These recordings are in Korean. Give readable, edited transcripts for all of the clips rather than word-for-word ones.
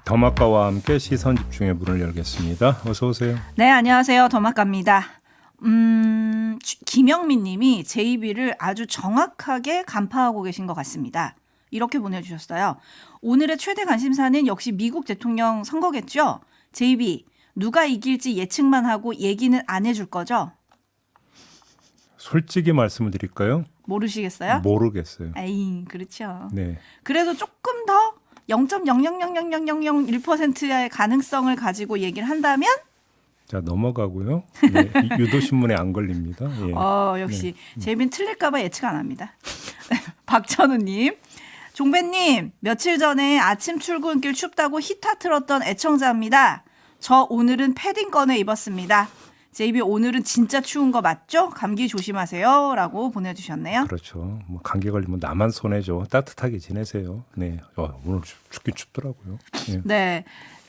더마카와 함께 시선 집중의 문을 열겠습니다. 어서 오세요. 네, 안녕하세요. 더마카입니다. 김영민 님이 JB를 아주 정확하게 간파하고 계신 것 같습니다. 이렇게 보내주셨어요. 오늘의 최대 관심사는 역시 미국 대통령 선거겠죠? JB, 누가 이길지 예측만 하고 얘기는 안 해줄 거죠? 솔직히 말씀을 드릴까요? 모르시겠어요? 모르겠어요. 에이, 그렇죠. 네. 그래도 조금 더 0.0000000%의 가능성을 가지고 얘기를 한다면? 자, 넘어가고요. 네, 유도신문에 안 걸립니다. 예. 역시 제빈 틀릴까봐 예측 안 합니다. 박찬우님, 종배님 며칠 전에 아침 출근길 춥다고 히터 틀었던 애청자입니다. 저 오늘은 패딩 꺼내 입었습니다. 제이비 오늘은 진짜 추운 거 맞죠? 감기 조심하세요. 라고 보내주셨네요. 그렇죠. 뭐 감기 걸리면 나만 손해죠. 따뜻하게 지내세요. 네. 오늘 춥긴 춥더라고요. 예. 네.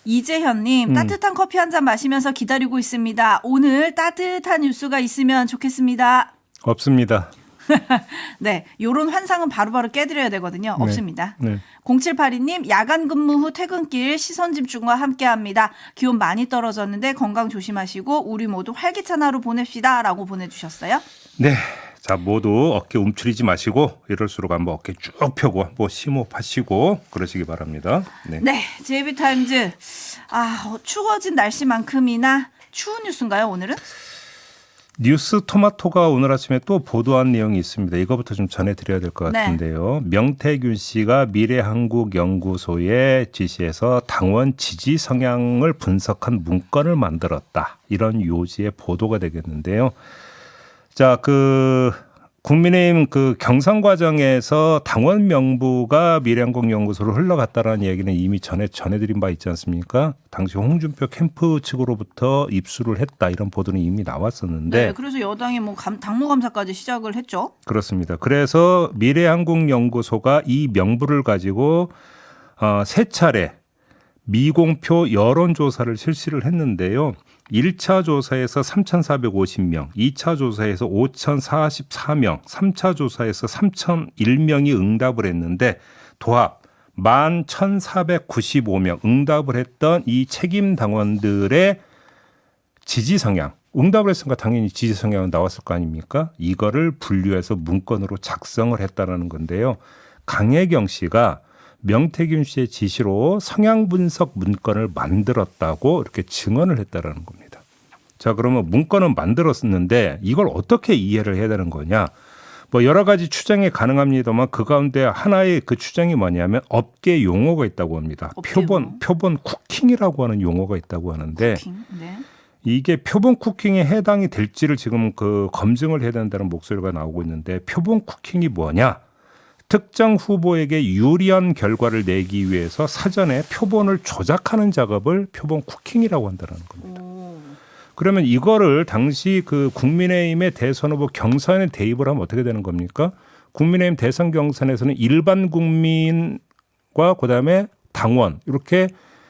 이재현님, 따뜻한 커피 한 잔 마시면서 기다리고 있습니다. 오늘 따뜻한 뉴스가 있으면 좋겠습니다. 없습니다. 네, 요런 환상은 바로바로 깨드려야 되거든요. 네. 없습니다. 네. 0782님, 야간 근무 후 퇴근길 시선 집중과 함께합니다. 기온 많이 떨어졌는데 건강 조심하시고 우리 모두 활기찬 하루 보냅시다. 라고 보내주셨어요. 네. 자, 모두 어깨 움츠리지 마시고 이럴수록 한번 어깨 쭉 펴고 한번 심호흡하시고 그러시기 바랍니다. 네. 네, JB타임즈. 추워진 날씨만큼이나 추운 뉴스인가요, 오늘은? 뉴스 토마토가 오늘 아침에 또 보도한 내용이 있습니다. 이거부터 좀 전해드려야 될 것 같은데요. 명태균 씨가 미래한국연구소에 지시해서 당원 지지 성향을 분석한 문건을 만들었다. 이런 요지의 보도가 되겠는데요. 자, 국민의힘 경선 과정에서 당원 명부가 미래한국연구소로 흘러갔다라는 얘기는 이미 전해드린 바 있지 않습니까? 당시 홍준표 캠프 측으로부터 입수를 했다 이런 보도는 이미 나왔었는데. 네, 그래서 여당이 당무감사까지 시작을 했죠. 그렇습니다. 그래서 미래한국연구소가 이 명부를 가지고 세 차례 미공표 여론조사를 실시를 했는데요. 1차 조사에서 3,450명, 2차 조사에서 5,044명, 3차 조사에서 3,001명이 응답을 했는데 도합 11,495명 응답을 했던 이 책임 당원들의 지지 성향, 응답을 했으니까 당연히 지지 성향은 나왔을 거 아닙니까? 이거를 분류해서 문건으로 작성을 했다는 건데요. 강혜경 씨가 명태균 씨의 지시로 성향 분석 문건을 만들었다고 이렇게 증언을 했다라는 겁니다. 자, 그러면 문건은 만들었는데 이걸 어떻게 이해를 해야 되는 거냐? 뭐 여러 가지 추정이 가능합니다만 그 가운데 하나의 그 추정이 뭐냐면 업계 용어가 있다고 합니다. 표본 쿠킹이라고 하는 용어가 있다고 하는데 네. 이게 표본 쿠킹에 해당이 될지를 지금 검증을 해야 된다는 목소리가 나오고 있는데 표본 쿠킹이 뭐냐? 특정 후보에게 유리한 결과를 내기 위해서 사전에 표본을 조작하는 작업을 표본 쿠킹이라고 한다는 겁니다. 그러면 이거를 당시 국민의힘의 대선 후보 경선에 대입을 하면 어떻게 되는 겁니까? 국민의힘 대선 경선에서는 일반 국민과 그다음에 당원 이렇게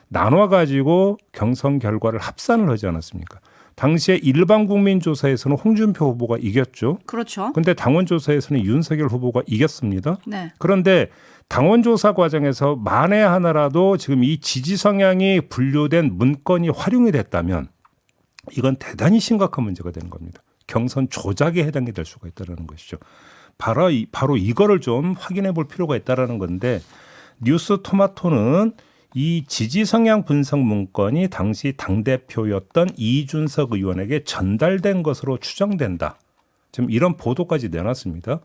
나눠 가지고 경선 결과를 합산을 하지 않았습니까? 당시에 일반 국민 조사에서는 홍준표 후보가 이겼죠. 그렇죠. 그런데 당원 조사에서는 윤석열 후보가 이겼습니다. 네. 그런데 당원 조사 과정에서 만에 하나라도 지금 이 지지 성향이 분류된 문건이 활용이 됐다면 이건 대단히 심각한 문제가 되는 겁니다. 경선 조작에 해당이 될 수가 있다는 것이죠. 바로 이거를 좀 확인해 볼 필요가 있다는 건데 뉴스 토마토는 이 지지 성향 분석 문건이 당시 당대표였던 이준석 의원에게 전달된 것으로 추정된다. 지금 이런 보도까지 내놨습니다.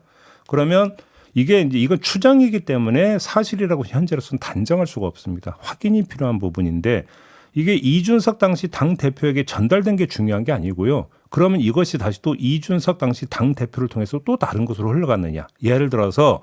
그러면 이건 추정이기 때문에 사실이라고 현재로서는 단정할 수가 없습니다. 확인이 필요한 부분인데 이게 이준석 당시 당대표에게 전달된 게 중요한 게 아니고요. 그러면 이것이 다시 또 이준석 당시 당대표를 통해서 또 다른 곳으로 흘러갔느냐. 예를 들어서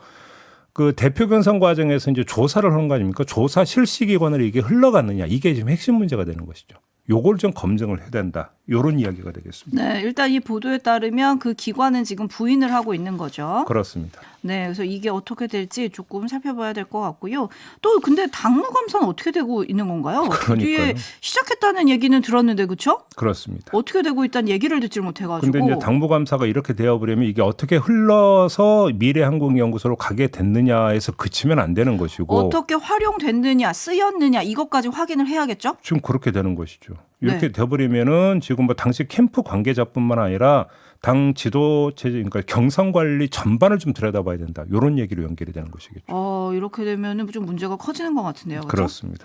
대표 경선 과정에서 이제 조사를 하는 거 아닙니까? 조사 실시기관으로 이게 흘러갔느냐. 이게 지금 핵심 문제가 되는 것이죠. 요걸 좀 검증을 해야 된다. 이런 이야기가 되겠습니다. 네, 일단 이 보도에 따르면 그 기관은 지금 부인을 하고 있는 거죠. 그렇습니다. 네, 그래서 이게 어떻게 될지 조금 살펴봐야 될 것 같고요. 또 근데 당무 감사는 어떻게 되고 있는 건가요? 그러니까요. 뒤에 시작했다는 얘기는 들었는데 그렇죠? 그렇습니다. 어떻게 되고 있다는 얘기를 듣질 못해가지고. 근데 이제 당무감사가 이렇게 되어버리면 이게 어떻게 흘러서 미래한국연구소로 가게 됐느냐에서 그치면 안 되는 것이고 어떻게 활용됐느냐, 쓰였느냐 이것까지 확인을 해야겠죠? 지금 그렇게 되는 것이죠. 이렇게 네. 돼버리면은 지금 뭐 당시 캠프 관계자뿐만 아니라 당 지도 체제, 그러니까 경선 관리 전반을 좀 들여다봐야 된다. 이런 얘기로 연결이 되는 것이겠죠. 이렇게 되면은 좀 문제가 커지는 것 같은데요. 그렇죠? 그렇습니다.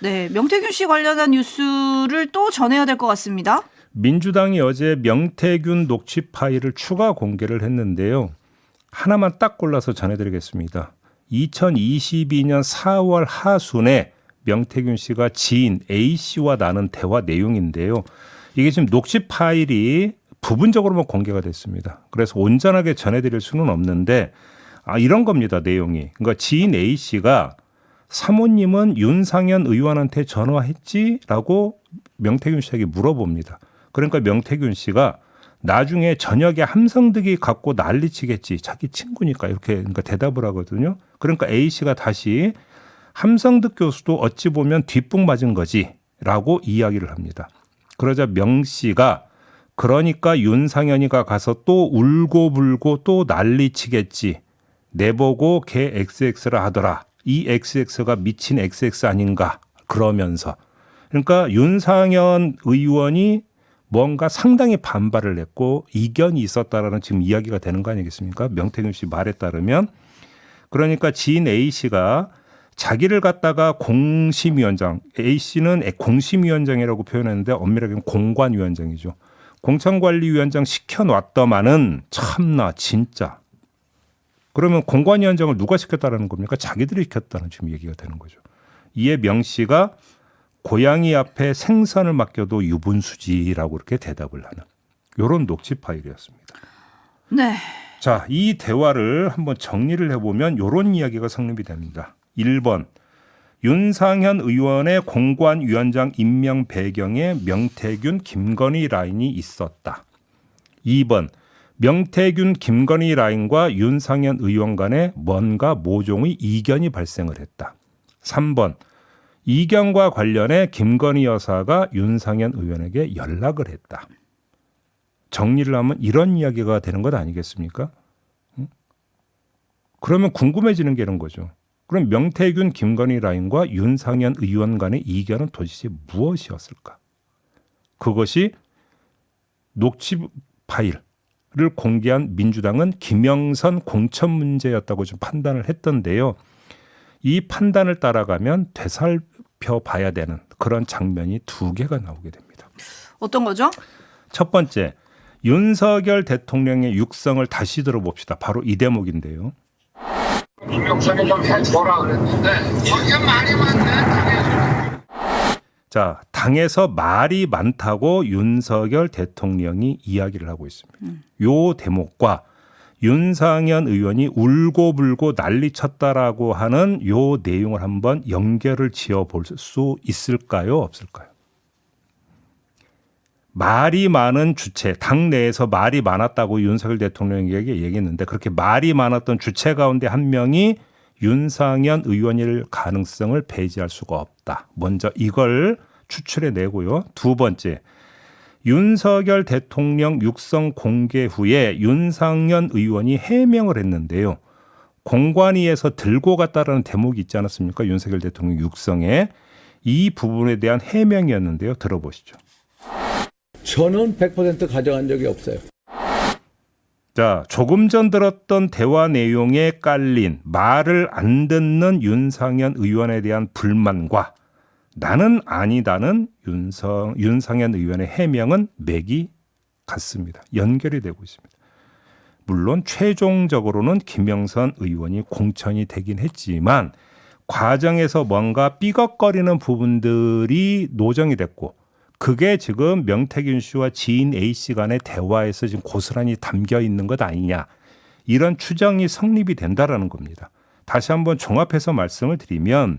네, 명태균 씨 관련한 뉴스를 또 전해야 될 것 같습니다. 민주당이 어제 명태균 녹취 파일을 추가 공개를 했는데요. 하나만 딱 골라서 전해드리겠습니다. 2022년 4월 하순에 명태균 씨가 지인 A 씨와 나눈 대화 내용인데요. 이게 지금 녹취 파일이 부분적으로만 공개가 됐습니다. 그래서 온전하게 전해드릴 수는 없는데 이런 겁니다. 내용이. 그러니까 지인 A 씨가 사모님은 윤상현 의원한테 전화했지라고 명태균 씨에게 물어봅니다. 그러니까 명태균 씨가 나중에 저녁에 함성득이 갖고 난리치겠지. 자기 친구니까 이렇게 그러니까 대답을 하거든요. 그러니까 A 씨가 다시 함성득 교수도 어찌 보면 뒷북 맞은 거지라고 이야기를 합니다. 그러자 명 씨가 그러니까 윤상현이가 가서 또 울고불고 또 난리치겠지. 내보고 걔 XX라 하더라. 이 XX가 미친 XX 아닌가 그러면서 그러니까 윤상현 의원이 뭔가 상당히 반발을 했고 이견이 있었다라는 지금 이야기가 되는 거 아니겠습니까? 명태균 씨 말에 따르면 그러니까 지인 A 씨가 자기를 갖다가 공심위원장 A 씨는 공심위원장이라고 표현했는데 엄밀하게는 공관위원장이죠. 공천관리위원장 시켜놨더만은 참나 진짜. 그러면 공관위원장을 누가 시켰다라는 겁니까? 자기들이 시켰다는 지금 얘기가 되는 거죠. 이에 명 씨가 고양이 앞에 생선을 맡겨도 유분수지라고 이렇게 대답을 하는 이런 녹취 파일이었습니다. 네. 자, 이 대화를 한번 정리를 해보면 이런 이야기가 성립이 됩니다. 1번 윤상현 의원의 공관위원장 임명 배경에 명태균, 김건희 라인이 있었다. 2번 명태균, 김건희 라인과 윤상현 의원 간에 뭔가 모종의 이견이 발생을 했다. 3번 이견과 관련해 김건희 여사가 윤상현 의원에게 연락을 했다. 정리를 하면 이런 이야기가 되는 것 아니겠습니까? 그러면 궁금해지는 게 이런 거죠. 그럼 명태균, 김건희 라인과 윤상현 의원 간의 이견은 도대체 무엇이었을까? 그것이 녹취 파일을 공개한 민주당은 김영선 공천 문제였다고 좀 판단을 했던데요. 이 판단을 따라가면 되살펴봐야 되는 그런 장면이 두 개가 나오게 됩니다. 어떤 거죠? 첫 번째, 윤석열 대통령의 육성을 다시 들어봅시다. 바로 이 대목인데요. 김영선이 좀 해보라 그랬는데 이게 말이 많네. 자, 당에서 말이 많다고 윤석열 대통령이 이야기를 하고 있습니다. 요 대목과 윤상현 의원이 울고불고 난리쳤다라고 하는 요 내용을 한번 연결을 지어볼 수 있을까요? 없을까요? 말이 많은 주체, 당 내에서 말이 많았다고 윤석열 대통령에게 얘기했는데 그렇게 말이 많았던 주체 가운데 한 명이 윤상현 의원일 가능성을 배제할 수가 없다. 먼저 이걸 추출해 내고요. 두 번째, 윤석열 대통령 육성 공개 후에 윤상현 의원이 해명을 했는데요. 공관위에서 들고 갔다라는 대목이 있지 않았습니까? 윤석열 대통령 육성에 이 부분에 대한 해명이었는데요. 들어보시죠. 저는 100% 가져간 적이 없어요. 자, 조금 전 들었던 대화 내용에 깔린 말을 안 듣는 윤상현 의원에 대한 불만과 나는 아니다는 윤상현 의원의 해명은 맥이 같습니다. 연결이 되고 있습니다. 물론 최종적으로는 김영선 의원이 공천이 되긴 했지만 과정에서 뭔가 삐걱거리는 부분들이 노정이 됐고 그게 지금 명태균 씨와 지인 A 씨 간의 대화에서 지금 고스란히 담겨 있는 것 아니냐. 이런 추정이 성립이 된다라는 겁니다. 다시 한번 종합해서 말씀을 드리면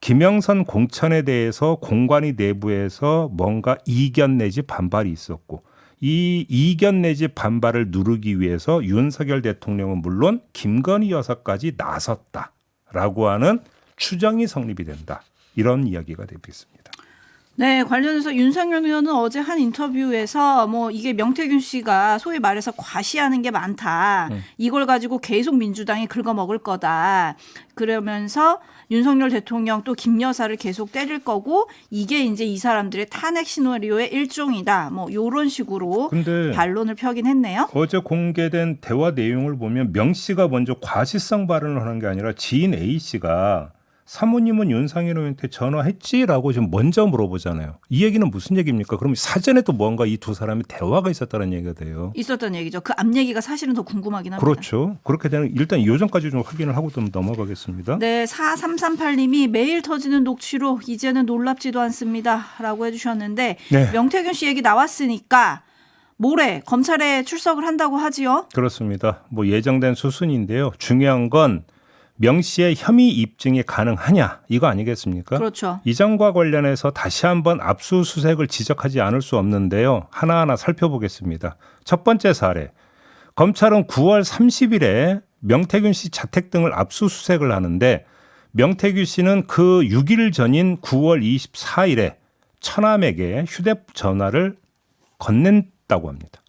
김영선 공천에 대해서 공관위 내부에서 뭔가 이견 내지 반발이 있었고 이 이견 내지 반발을 누르기 위해서 윤석열 대통령은 물론 김건희 여사까지 나섰다라고 하는 추정이 성립이 된다. 이런 이야기가 되고 있습니다. 네, 관련해서 윤석열 의원은 어제 한 인터뷰에서 뭐 이게 명태균 씨가 소위 말해서 과시하는 게 많다. 이걸 가지고 계속 민주당이 긁어먹을 거다. 그러면서 윤석열 대통령 또 김 여사를 계속 때릴 거고 이게 이제 이 사람들의 탄핵 시나리오의 일종이다. 뭐 이런 식으로 근데 반론을 펴긴 했네요. 어제 공개된 대화 내용을 보면 명 씨가 먼저 과시성 발언을 하는 게 아니라 지인 A 씨가 사모님은 윤상현 의원한테 전화했지라고 지금 먼저 물어보잖아요. 이 얘기는 무슨 얘기입니까? 그럼 사전에 또 뭔가 이 두 사람이 대화가 있었다는 얘기가 돼요. 있었던 얘기죠. 그 앞 얘기가 사실은 더 궁금하긴 합니다. 그렇죠. 그렇게 되는 일단 이 요점까지 좀 확인을 하고 좀 넘어가겠습니다. 네, 4338님이 매일 터지는 녹취로 이제는 놀랍지도 않습니다. 라고 해주셨는데 네. 명태균 씨 얘기 나왔으니까 모레 검찰에 출석을 한다고 하지요. 그렇습니다. 뭐 예정된 수순인데요. 중요한 건 명 씨의 혐의 입증이 가능하냐 이거 아니겠습니까? 그렇죠. 이 점과 관련해서 다시 한번 압수수색을 지적하지 않을 수 없는데요. 하나하나 살펴보겠습니다. 첫 번째 사례. 검찰은 9월 30일에 명태균 씨 자택 등을 압수수색을 하는데 명태균 씨는 그 6일 전인 9월 24일에 처남에게 휴대전화를 건넸다고 합니다.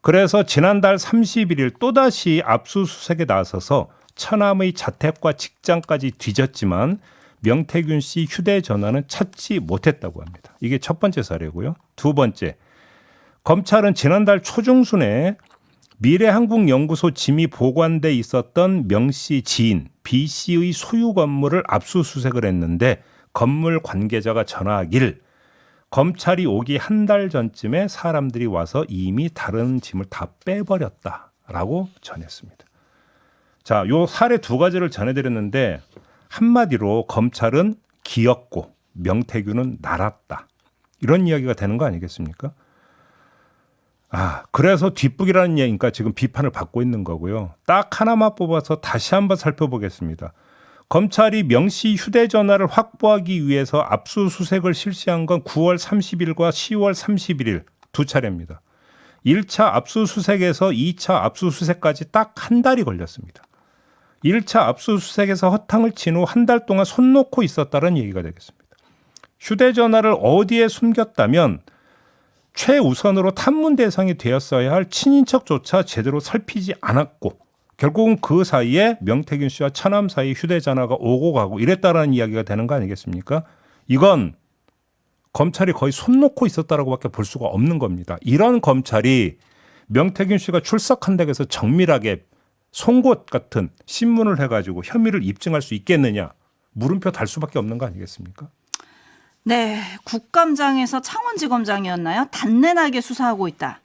그래서 지난달 31일 또다시 압수수색에 나서서 처남의 자택과 직장까지 뒤졌지만 명태균 씨 휴대전화는 찾지 못했다고 합니다. 이게 첫 번째 사례고요. 두 번째, 검찰은 지난달 초중순에 미래한국연구소 짐이 보관돼 있었던 명 씨 지인 B 씨의 소유 건물을 압수수색을 했는데 건물 관계자가 전화하길 검찰이 오기 한 달 전쯤에 사람들이 와서 이미 다른 짐을 다 빼버렸다라고 전했습니다. 자, 요 사례 두 가지를 전해드렸는데 한마디로 검찰은 기었고 명태균은 날았다. 이런 이야기가 되는 거 아니겠습니까? 그래서 뒷북이라는 얘기니까 지금 비판을 받고 있는 거고요. 딱 하나만 뽑아서 다시 한번 살펴보겠습니다. 검찰이 명 씨 휴대전화를 확보하기 위해서 압수수색을 실시한 건 9월 30일과 10월 31일 두 차례입니다. 1차 압수수색에서 2차 압수수색까지 딱 한 달이 걸렸습니다. 1차 압수수색에서 허탕을 친 후 한 달 동안 손 놓고 있었다는 얘기가 되겠습니다. 휴대전화를 어디에 숨겼다면 최우선으로 탐문 대상이 되었어야 할 친인척조차 제대로 살피지 않았고 결국은 그 사이에 명태균 씨와 처남 사이 휴대전화가 오고 가고 이랬다라는 이야기가 되는 거 아니겠습니까? 이건 검찰이 거의 손 놓고 있었다라고밖에 볼 수가 없는 겁니다. 이런 검찰이 명태균 씨가 출석한다고 해서 정밀하게 송곳 같은 신문을 해가지고 혐의를 입증할 수 있겠느냐 물음표 달 수밖에 없는 거 아니겠습니까? 네, 국감장에서 창원지검장이었나요? 단내나게 수사하고 있다.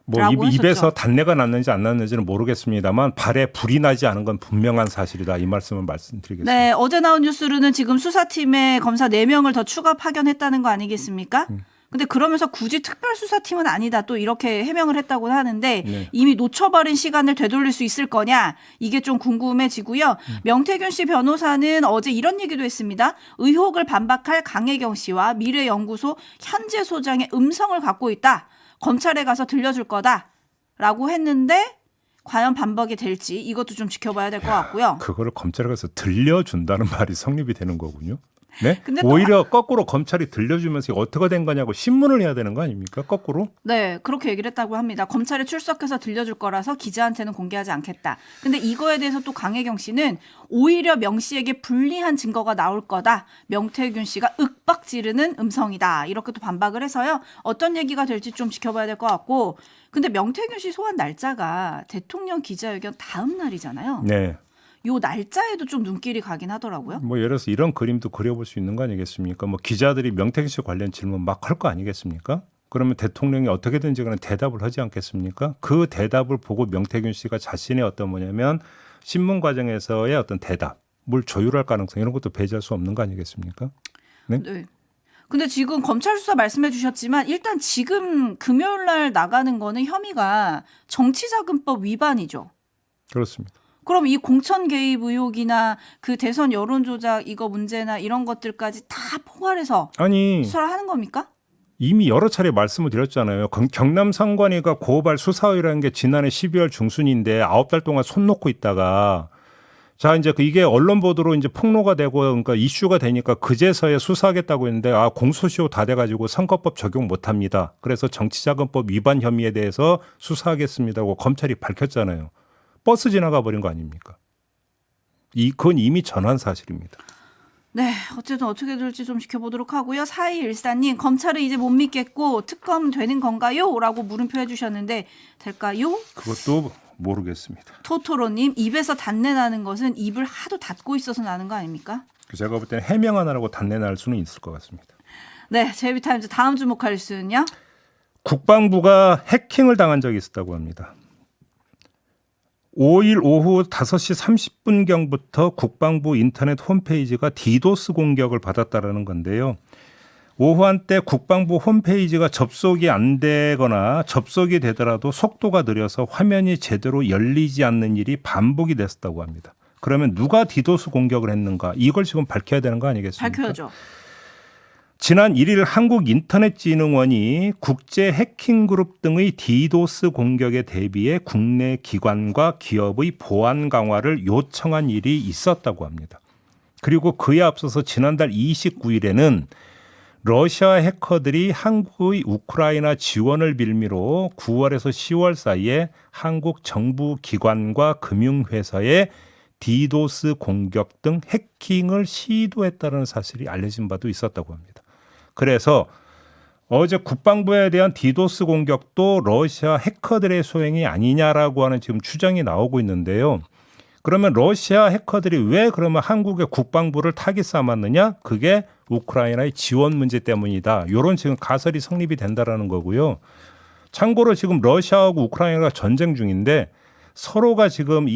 뭐 라고 입에서 했었죠. 단내가 났는지 안 났는지는 모르겠습니다만 발에 불이 나지 않은 건 분명한 사실이다. 이 말씀을 말씀드리겠습니다. 네, 어제 나온 뉴스로는 지금 수사팀에 검사 4명을 더 추가 파견했다는 거 아니겠습니까? 근데 그러면서 굳이 특별수사팀은 아니다 또 이렇게 해명을 했다고 하는데 네. 이미 놓쳐버린 시간을 되돌릴 수 있을 거냐 이게 좀 궁금해지고요. 명태균 씨 변호사는 어제 이런 얘기도 했습니다. 의혹을 반박할 강혜경 씨와 미래연구소 현재 소장의 음성을 갖고 있다. 검찰에 가서 들려줄 거다라고 했는데 과연 반박이 될지 이것도 좀 지켜봐야 될 것 같고요. 그거를 검찰에 가서 들려준다는 말이 성립이 되는 거군요. 네? 근데 또 오히려 거꾸로 검찰이 들려주면서 어떻게 된 거냐고 신문을 해야 되는 거 아닙니까? 거꾸로? 네, 그렇게 얘기를 했다고 합니다. 검찰에 출석해서 들려줄 거라서 기자한테는 공개하지 않겠다. 근데 이거에 대해서 또 강혜경 씨는 오히려 명 씨에게 불리한 증거가 나올 거다. 명태균 씨가 윽박 지르는 음성이다. 이렇게 또 반박을 해서요. 어떤 얘기가 될지 좀 지켜봐야 될 것 같고. 근데 명태균 씨 소환 날짜가 대통령 기자회견 다음 날이잖아요. 네. 요 날짜에도 좀 눈길이 가긴 하더라고요. 뭐 예를 들어서 이런 그림도 그려볼 수 있는 거 아니겠습니까? 뭐 기자들이 명태균 씨 관련 질문 막 할 거 아니겠습니까? 그러면 대통령이 어떻게든지 간에 대답을 하지 않겠습니까? 그 대답을 보고 명태균 씨가 자신의 어떤 뭐냐면 신문 과정에서의 어떤 대답을 조율할 가능성 이런 것도 배제할 수 없는 거 아니겠습니까? 네. 네. 근데 지금 검찰 수사 말씀해 주셨지만 일단 지금 금요일 날 나가는 거는 혐의가 정치자금법 위반이죠. 그렇습니다. 그럼 이 공천 개입 의혹이나 그 대선 여론 조작 이거 문제나 이런 것들까지 다 포괄해서 아니 수사를 하는 겁니까? 이미 여러 차례 말씀을 드렸잖아요. 경남 상관위가 고발 수사의라는 게 지난해 12월 중순인데 9달 동안 손 놓고 있다가 자 이제 이게 언론 보도로 이제 폭로가 되고 그러니까 이슈가 되니까 그제서야 수사하겠다고 했는데 공소시효 다 돼가지고 선거법 적용 못합니다. 그래서 정치자금법 위반 혐의에 대해서 수사하겠습니다고 검찰이 밝혔잖아요. 버스 지나가 버린 거 아닙니까? 그건 이미 전환 사실입니다. 네, 어쨌든 어떻게 될지 좀 지켜보도록 하고요. 4214님, 검찰을 이제 못 믿겠고 특검 되는 건가요? 라고 물음표 해주셨는데 될까요? 그것도 모르겠습니다. 토토로님, 입에서 단내 나는 것은 입을 하도 닫고 있어서 나는 거 아닙니까? 제가 볼 때는 해명 하나라고 단내 날 수는 있을 것 같습니다. 네, 제이비타임즈 다음 주목할 수는요? 국방부가 해킹을 당한 적이 있었다고 합니다. 5일 오후 5시 30분경부터 국방부 인터넷 홈페이지가 디도스 공격을 받았다라는 건데요. 오후 한때 국방부 홈페이지가 접속이 안 되거나 접속이 되더라도 속도가 느려서 화면이 제대로 열리지 않는 일이 반복이 됐었다고 합니다. 그러면 누가 디도스 공격을 했는가? 이걸 지금 밝혀야 되는 거 아니겠습니까? 밝혀야죠. 지난 1일 한국인터넷진흥원이 국제 해킹그룹 등의 디도스 공격에 대비해 국내 기관과 기업의 보안 강화를 요청한 일이 있었다고 합니다. 그리고 그에 앞서서 지난달 29일에는 러시아 해커들이 한국의 우크라이나 지원을 빌미로 9월에서 10월 사이에 한국 정부 기관과 금융회사에 디도스 공격 등 해킹을 시도했다는 사실이 알려진 바도 있었다고 합니다. 그래서 어제 국방부에 대한 디도스 공격도 러시아 해커들의 소행이 아니냐라고 하는 지금 추정이 나오고 있는데요. 그러면 러시아 해커들이 왜 그러면 한국의 국방부를 타깃 삼았느냐? 그게 우크라이나의 지원 문제 때문이다. 이런 지금 가설이 성립이 된다라는 거고요. 참고로 지금 러시아하고 우크라이나가 전쟁 중인데 서로가 지금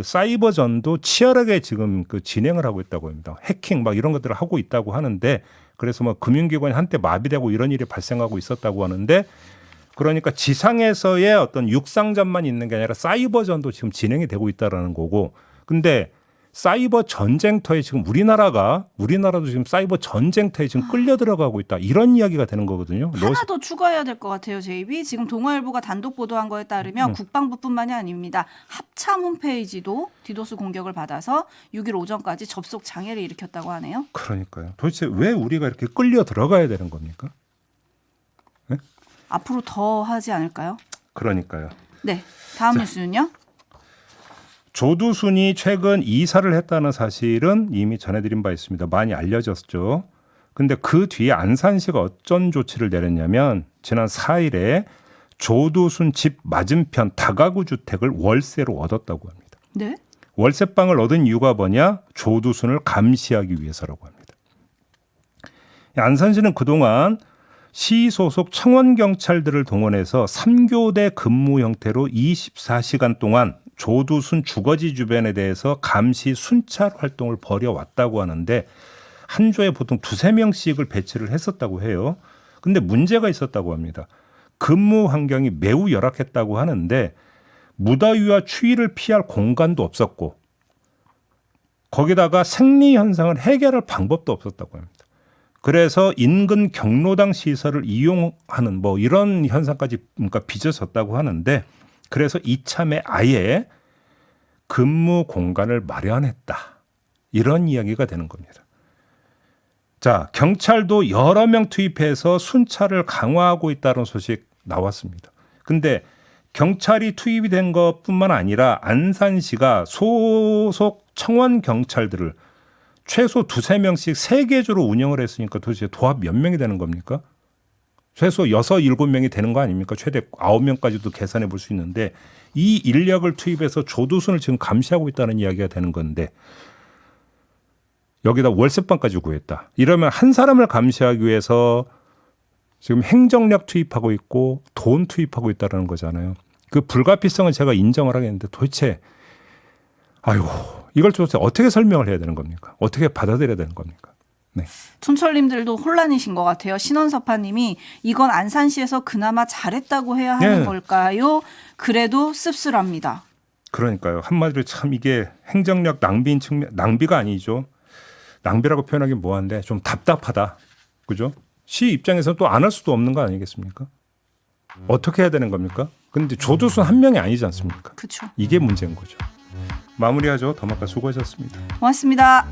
사이버전도 치열하게 지금 진행을 하고 있다고 합니다. 해킹 막 이런 것들을 하고 있다고 하는데 그래서 뭐 금융기관이 한때 마비되고 이런 일이 발생하고 있었다고 하는데 그러니까 지상에서의 어떤 육상전만 있는 게 아니라 사이버전도 지금 진행이 되고 있다라는 거고 근데 사이버 전쟁터에 지금 우리나라도 지금 사이버 전쟁터에 지금 끌려 들어가고 있다. 이런 이야기가 되는 거거든요. 하나 더 추가해야 될 것 같아요, 제이비. 지금 동아일보가 단독 보도한 거에 따르면 국방부뿐만이 아닙니다. 합참 홈페이지도 디도스 공격을 받아서 6일 오전까지 접속 장애를 일으켰다고 하네요. 그러니까요. 도대체 왜 우리가 이렇게 끌려 들어가야 되는 겁니까? 네? 앞으로 더 하지 않을까요? 그러니까요. 네, 다음 뉴스는요? 조두순이 최근 이사를 했다는 사실은 이미 전해드린 바 있습니다. 많이 알려졌죠. 근데 그 뒤에 안산시가 어쩐 조치를 내렸냐면 지난 4일에 조두순 집 맞은편 다가구 주택을 월세로 얻었다고 합니다. 네. 월세방을 얻은 이유가 뭐냐? 조두순을 감시하기 위해서라고 합니다. 안산시는 그동안 시 소속 청원경찰들을 동원해서 3교대 근무 형태로 24시간 동안 조두순 주거지 주변에 대해서 감시 순찰 활동을 벌여왔다고 하는데 한 조에 보통 2-3명씩을 배치를 했었다고 해요. 근데 문제가 있었다고 합니다. 근무 환경이 매우 열악했다고 하는데 무더위와 추위를 피할 공간도 없었고 거기다가 생리 현상을 해결할 방법도 없었다고 합니다. 그래서 인근 경로당 시설을 이용하는 뭐 이런 현상까지 그러니까 빚어졌다고 하는데 그래서 이참에 아예 근무 공간을 마련했다. 이런 이야기가 되는 겁니다. 자, 경찰도 여러 명 투입해서 순찰을 강화하고 있다는 소식 나왔습니다. 근데 경찰이 투입이 된 것뿐만 아니라 안산시가 소속 청원 경찰들을 최소 2-3명씩 3개조로 운영을 했으니까 도대체 도합 몇 명이 되는 겁니까? 최소 6-7명이 되는 거 아닙니까? 최대 9명까지도 계산해 볼 수 있는데 이 인력을 투입해서 조두순을 지금 감시하고 있다는 이야기가 되는 건데 여기다 월세방까지 구했다. 이러면 한 사람을 감시하기 위해서 지금 행정력 투입하고 있고 돈 투입하고 있다는 거잖아요. 그 불가피성은 제가 인정을 하겠는데 도대체 이걸 도대체 어떻게 설명을 해야 되는 겁니까? 어떻게 받아들여야 되는 겁니까? 네. 촌철님들도 혼란이신 것 같아요. 신원서파님이 이건 안산시에서 그나마 잘했다고 해야 하는 네. 걸까요? 그래도 씁쓸합니다. 그러니까요. 한마디로 참 이게 행정력 낭비인 측면, 낭비가 아니죠. 낭비라고 표현하기 뭐한데 좀 답답하다. 그죠? 시 입장에서는 또 안 할 수도 없는 거 아니겠습니까? 어떻게 해야 되는 겁니까? 근데 조두순 한 명이 아니지 않습니까? 그렇죠. 이게 문제인 거죠. 마무리하죠. 더마카 수고하셨습니다. 고맙습니다.